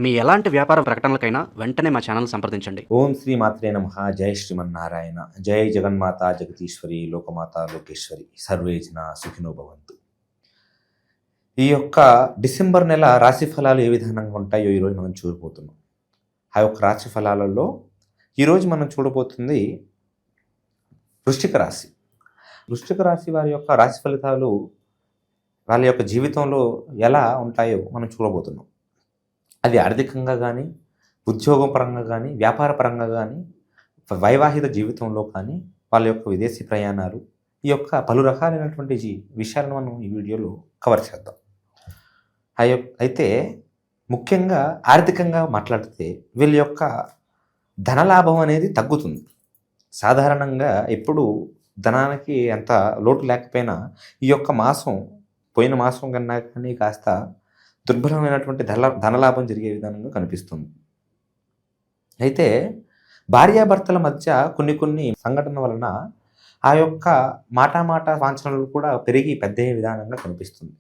మీ ఎలాంటి వ్యాపార ప్రకటనలకైనా వెంటనే మా ఛానల్ సంప్రదించండి. ఓం శ్రీ మాత్రే నమః. జై శ్రీమన్నారాయణ. జై జగన్మాత జగదీశ్వరి లోకమాత లోకేశ్వరి సర్వే జనా సుఖినో భవంతు. ఈ యొక్క డిసెంబర్ నెల రాశి ఫలాలు ఏ విధంగా ఉంటాయో ఈరోజు మనం చూడబోతున్నాం. ఆ యొక్క రాశి ఫలాలలో ఈరోజు మనం చూడబోతుంది వృశ్చిక రాశి. వృశ్చిక రాశి వారి యొక్క రాశి ఫలితాలు వాళ్ళ యొక్క జీవితంలో ఎలా ఉంటాయో మనం చూడబోతున్నాం. అది ఆర్థికంగా కానీ, ఉద్యోగం పరంగా కానీ, వ్యాపార పరంగా కానీ, వైవాహిక జీవితంలో కానీ, వాళ్ళ యొక్క విదేశీ ప్రయాణాలు, ఈ యొక్క పలు రకాలైనటువంటి విషయాలను మనం ఈ వీడియోలో కవర్ చేద్దాం. అయితే ముఖ్యంగా ఆర్థికంగా మాట్లాడితే వీళ్ళ యొక్క ధనలాభం అనేది తగ్గుతుంది. సాధారణంగా ఎప్పుడు ధనానికి ఎంత లోటు లేకపోయినా ఈ యొక్క మాసం పోయిన మాసం కన్నా కానీ కాస్త దుర్బలమైనటువంటి ధనలాభం జరిగే విధానంగా కనిపిస్తుంది. అయితే భార్యాభర్తల మధ్య కొన్ని సంఘటనల వలన ఆ యొక్క మాట వాంఛనలు కూడా పెరిగి పెద్దయ్యే విధానంగా కనిపిస్తుంది.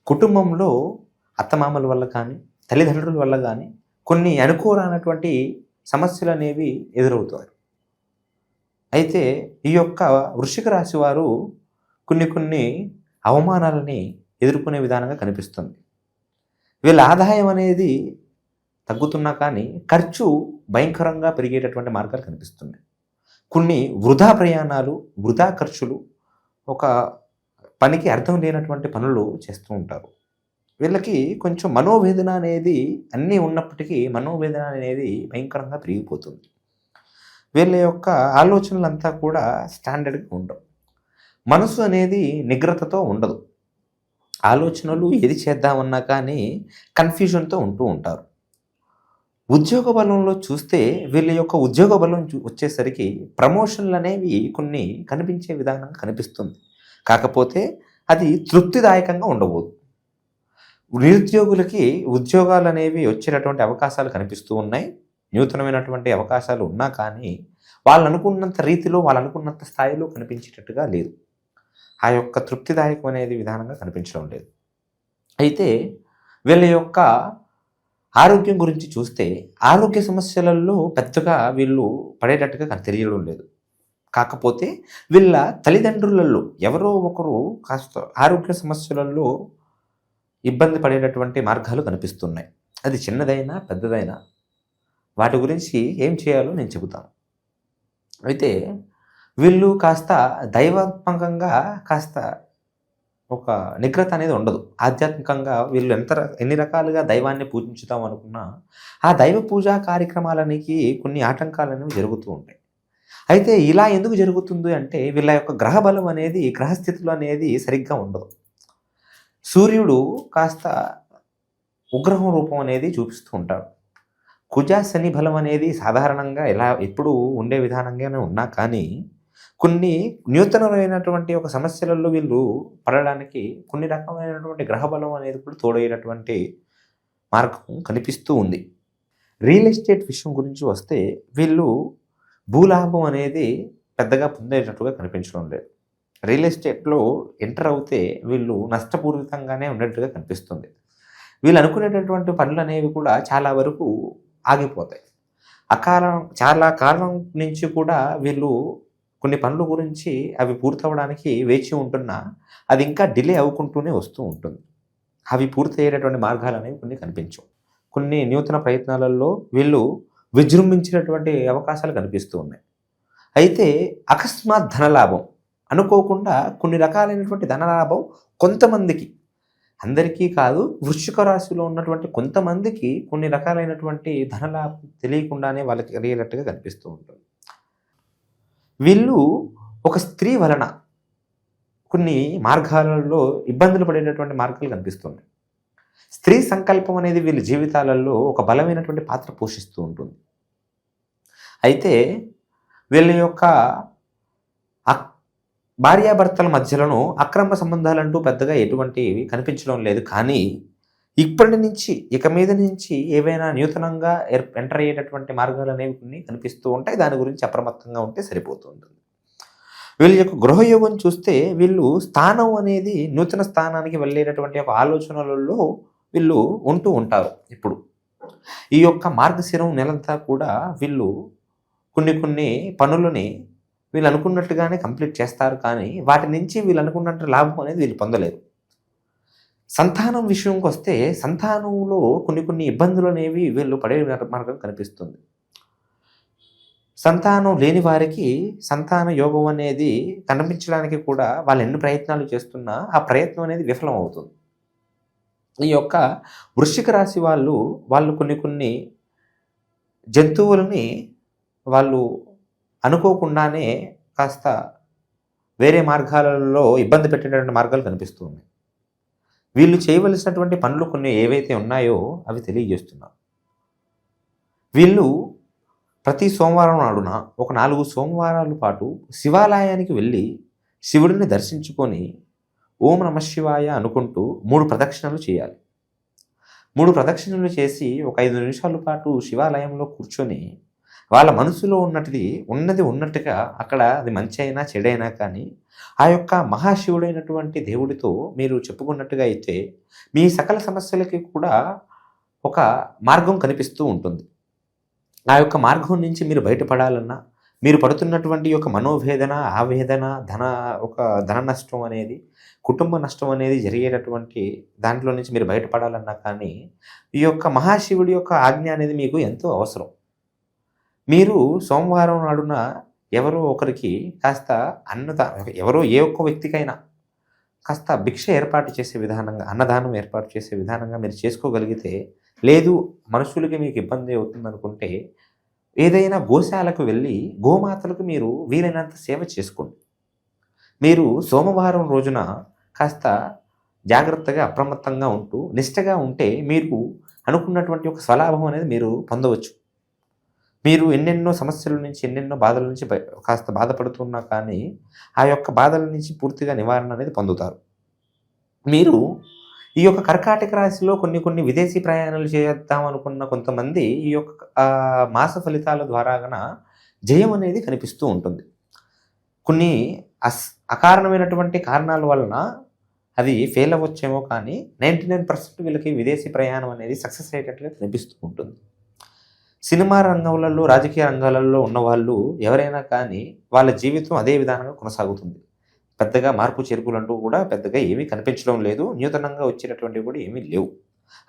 కుటుంబంలో అత్తమామల వల్ల కానీ, తల్లిదండ్రుల వల్ల కానీ కొన్ని అనుకోరానటువంటి సమస్యలు అనేవి ఎదురవుతాయి. అయితే ఈ యొక్క వృశ్చిక రాశి వారు కొన్ని అవమానాలని ఎదుర్కొనే విధానంగా కనిపిస్తుంది. వీళ్ళ ఆదాయం అనేది తగ్గుతున్నా కానీ ఖర్చు భయంకరంగా పెరిగేటటువంటి మార్గాలు కనిపిస్తున్నాయి. కొన్ని వృధా ప్రయాణాలు, వృధా ఖర్చులు, ఒక పనికి అర్థం లేనటువంటి పనులు చేస్తూ ఉంటారు. వీళ్ళకి కొంచెం మనోవేదన అనేది అన్నీ ఉన్నప్పటికీ మనోవేదన అనేది భయంకరంగా పెరిగిపోతుంది. వీళ్ళ యొక్క ఆలోచనలంతా కూడా స్టాండర్డ్గా ఉండవు. మనసు అనేది నిగ్రతతో ఉండదు. ఆలోచనలు ఏది చేద్దామన్నా కానీ కన్ఫ్యూజన్తో ఉంటూ ఉంటారు. ఉద్యోగ బలంలో చూస్తే వీళ్ళ యొక్క ఉద్యోగ బలం వచ్చేసరికి ప్రమోషన్లు అనేవి కొన్ని కనిపించే విధానంగా కనిపిస్తుంది. కాకపోతే అది తృప్తిదాయకంగా ఉండబోదు. నిరుద్యోగులకి ఉద్యోగాలు అనేవి వచ్చేటటువంటి అవకాశాలు కనిపిస్తూ ఉన్నాయి. నూతనమైనటువంటి అవకాశాలు ఉన్నా కానీ వాళ్ళు అనుకున్నంత రీతిలో, వాళ్ళు అనుకున్నంత స్థాయిలో కనిపించేటట్టుగా లేదు. ఆ యొక్క తృప్తిదాయకం అనేది విధానంగా కనిపించడం లేదు. అయితే వీళ్ళ యొక్క ఆరోగ్యం గురించి చూస్తే ఆరోగ్య సమస్యలలో పెద్దగా వీళ్ళు పడేటట్టుగా తెలియడం లేదు. కాకపోతే వీళ్ళ తల్లిదండ్రులలో ఎవరో ఒకరు కాస్త ఆరోగ్య సమస్యలలో ఇబ్బంది పడేటటువంటి మార్గాలు కనిపిస్తున్నాయి. అది చిన్నదైనా పెద్దదైనా వాటి గురించి ఏం చేయాలో నేను చెబుతాను. అయితే వీళ్ళు కాస్త దైవాత్మకంగా కాస్త ఒక నిగ్రత అనేది ఉండదు. ఆధ్యాత్మికంగా వీళ్ళు ఎన్ని రకాలుగా దైవాన్ని పూజించుతాం అనుకున్నా ఆ దైవ పూజా కార్యక్రమాలనికి కొన్ని ఆటంకాలు అనేవి జరుగుతూ ఉంటాయి. అయితే ఇలా ఎందుకు జరుగుతుంది అంటే వీళ్ళ యొక్క గ్రహ బలం అనేది, గ్రహస్థితులు అనేది సరిగ్గా ఉండదు. సూర్యుడు కాస్త ఉగ్రహం రూపం అనేది చూపిస్తూ ఉంటాడు. కుజ శని బలం అనేది సాధారణంగా ఎలా ఎప్పుడు ఉండే విధానంగానే ఉన్నా కానీ కొన్ని నూతనమైనటువంటి ఒక సమస్యలలో వీళ్ళు పడడానికి కొన్ని రకమైనటువంటి గ్రహబలం అనేది కూడా తోడయ్యేటటువంటి మార్గం కనిపిస్తూ ఉంది. రియల్ ఎస్టేట్ విషయం గురించి వస్తే వీళ్ళు భూలాభం అనేది పెద్దగా పొందేటట్టుగా కనిపించడం లేదు. రియల్ ఎస్టేట్లో ఎంటర్ అవుతే వీళ్ళు నష్టపూరితంగానే ఉండేట్టుగా కనిపిస్తుంది. వీళ్ళు అనుకునేటటువంటి పనులు అనేవి కూడా చాలా వరకు ఆగిపోతాయి. చాలా కాలం నుంచి కూడా వీళ్ళు కొన్ని పనుల గురించి అవి పూర్తవడానికి వేచి ఉంటున్నా అది ఇంకా డిలే అవ్వుకుంటూనే వస్తూ ఉంటుంది. అవి పూర్తి అయ్యేటటువంటి మార్గాలు అనేవి కొన్ని కనిపించవు. కొన్ని నూతన ప్రయత్నాలలో వీళ్ళు విజృంభించినటువంటి అవకాశాలు కనిపిస్తూ ఉన్నాయి. అయితే అకస్మాత్ ధనలాభం అనుకోకుండా కొన్ని రకాలైనటువంటి ధనలాభం కొంతమందికి, అందరికీ కాదు, వృశ్చిక రాశిలో ఉన్నటువంటి కొంతమందికి కొన్ని రకాలైనటువంటి ధనలాభం తెలియకుండానే వాళ్ళకి కలిగేటట్టుగా కనిపిస్తూ ఉంటుంది. వీళ్ళు ఒక స్త్రీ వలన కొన్ని మార్గాలలో ఇబ్బందులు పడేటటువంటి మార్గాలు కనిపిస్తున్నాయి. స్త్రీ సంకల్పం అనేది వీళ్ళ జీవితాలలో ఒక బలమైనటువంటి పాత్ర పోషిస్తూ ఉంటుంది. అయితే వీళ్ళ యొక్క భార్యాభర్తల మధ్యలోనూ అక్రమ సంబంధాలంటూ పెద్దగా ఎటువంటివి కనిపించడం లేదు. కానీ ఇక మీద నుంచి ఏవైనా నూతనంగా ఎంటర్ అయ్యేటటువంటి మార్గాలు అనేవి కొన్ని కనిపిస్తూ ఉంటాయి. దాని గురించి అప్రమత్తంగా ఉంటే సరిపోతుంటుంది. వీళ్ళ యొక్క గృహయోగం చూస్తే వీళ్ళు స్థానం అనేది నూతన స్థానానికి వెళ్ళేటటువంటి ఒక ఆలోచనలలో వీళ్ళు ఉంటూ ఉంటారు. ఇప్పుడు ఈ యొక్క మార్గశిరం నెలంతా కూడా వీళ్ళు కొన్ని పనులని వీళ్ళు అనుకున్నట్టుగానే కంప్లీట్ చేస్తారు, కానీ వాటి నుంచి వీళ్ళు అనుకున్నట్టు లాభం అనేది వీళ్ళు పొందలేరు. సంతానం విషయంకి వస్తే సంతానంలో కొన్ని ఇబ్బందులు అనేవి వీళ్ళు పడే మార్గం కనిపిస్తుంది. సంతానం లేని వారికి సంతాన యోగం అనేది కనిపించడానికి కూడా వాళ్ళు ఎన్ని ప్రయత్నాలు చేస్తున్నా ఆ ప్రయత్నం అనేది విఫలం అవుతుంది. ఈ యొక్క వృశ్చిక రాశి వాళ్ళు కొన్ని జంతువులని వాళ్ళు అనుకోకుండానే కాస్త వేరే మార్గాలలో ఇబ్బంది పెట్టేటటువంటి మార్గాలు కనిపిస్తూ ఉన్నాయి. వీళ్ళు చేయవలసినటువంటి పనులు కొన్ని ఏవైతే ఉన్నాయో అవి తెలియజేస్తున్నారు. వీళ్ళు ప్రతి సోమవారం నాడున ఒక 4 సోమవారాల పాటు శివాలయానికి వెళ్ళి శివుడిని దర్శించుకొని ఓం నమ శివాయ అనుకుంటూ 3 ప్రదక్షిణలు చేయాలి. 3 ప్రదక్షిణలు చేసి ఒక 5 నిమిషాల పాటు శివాలయంలో కూర్చొని వాళ్ళ మనసులో ఉన్నది ఉన్నట్టుగా అక్కడ అది మంచి అయినా చెడైనా కానీ ఆ యొక్క మహాశివుడైనటువంటి దేవుడితో మీరు చెప్పుకున్నట్టుగా అయితే మీ సకల సమస్యలకి కూడా ఒక మార్గం కనిపిస్తూ ఉంటుంది. ఆ యొక్క మార్గం నుంచి మీరు బయటపడాలన్నా, మీరు పడుతున్నటువంటి యొక్క మనోవేదన, ఆవేదన, ధన నష్టం అనేది, కుటుంబ నష్టం అనేది జరిగేటటువంటి దాంట్లో నుంచి మీరు బయటపడాలన్నా కానీ ఈ యొక్క మహాశివుడి యొక్క ఆజ్ఞ అనేది మీకు ఎంతో అవసరం. మీరు సోమవారం నాడున ఎవరో ఒకరికి కాస్త ఎవరో ఏ ఒక్క వ్యక్తికైనా కాస్త భిక్ష ఏర్పాటు చేసే విధానంగా, అన్నదానం ఏర్పాటు చేసే విధానంగా మీరు చేసుకోగలిగితే, లేదు మనుషులకి మీకు ఇబ్బంది అవుతుంది అనుకుంటే ఏదైనా గోశాలకు వెళ్ళి గోమాతలకు మీరు వీలైనంత సేవ చేసుకోండి. మీరు సోమవారం రోజున కాస్త జాగ్రత్తగా అప్రమత్తంగా ఉంటూ నిష్టగా ఉంటే మీరు అనుకున్నటువంటి ఒక స్వలాభం అనేది మీరు పొందవచ్చు. మీరు ఎన్నెన్నో సమస్యల నుంచి, ఎన్నెన్నో బాధల నుంచి కాస్త బాధపడుతున్నా కానీ ఆ యొక్క బాధల నుంచి పూర్తిగా నివారణ అనేది పొందుతారు. మీరు ఈ యొక్క కర్కాటక రాశిలో కొన్ని విదేశీ ప్రయాణాలు చేద్దాం అనుకున్న కొంతమంది ఈ యొక్క మాస ఫలితాల ద్వారాగన జయం అనేది కనిపిస్తూ ఉంటుంది. కొన్ని అకారణమైనటువంటి కారణాల వలన అది ఫెయిల్ అవ్వచ్చేమో కానీ 99% వీళ్ళకి విదేశీ ప్రయాణం అనేది సక్సెస్ అయ్యేటట్లుగా కనిపిస్తూ ఉంటుంది. సినిమా రంగంలో, రాజకీయ రంగాలలో ఉన్నవాళ్ళు ఎవరైనా కానీ వాళ్ళ జీవితం అదే విధానంగా కొనసాగుతుంది. పెద్దగా మార్పు చేర్పులు అంటూ కూడా పెద్దగా ఏమీ కనిపించడం లేదు. నూతనంగా వచ్చేటటువంటివి కూడా ఏమీ లేవు.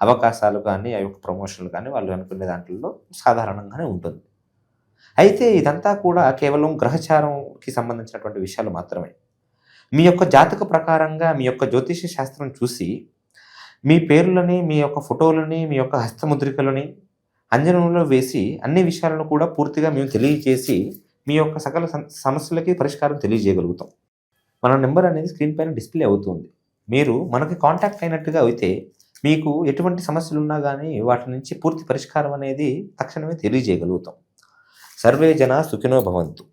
అవకాశాలు కానీ ఆ యొక్క ప్రమోషన్లు కానీ వాళ్ళు అనుకునే దాంట్లో సాధారణంగానే ఉంటుంది. అయితే ఇదంతా కూడా కేవలం గ్రహచారంకి సంబంధించినటువంటి విషయాలు మాత్రమే. మీ యొక్క జాతక ప్రకారంగా మీ యొక్క జ్యోతిష శాస్త్రం చూసి మీ పేర్లని, మీ యొక్క ఫోటోలని, మీ యొక్క హస్తముద్రికలని అంజనంలో వేసి అన్ని విషయాలను కూడా పూర్తిగా మేము తెలియజేసి మీ యొక్క సకల సమస్యలకి పరిష్కారం తెలియజేయగలుగుతాం. మన నెంబర్ అనేది స్క్రీన్ పైన డిస్ప్లే అవుతుంది. మీరు మనకి కాంటాక్ట్ అయినట్టుగా అయితే మీకు ఎటువంటి సమస్యలు ఉన్నా కానీ వాటి నుంచి పూర్తి పరిష్కారం అనేది తక్షణమే తెలియజేయగలుగుతాం. సర్వే జన సుఖినో భవంతు.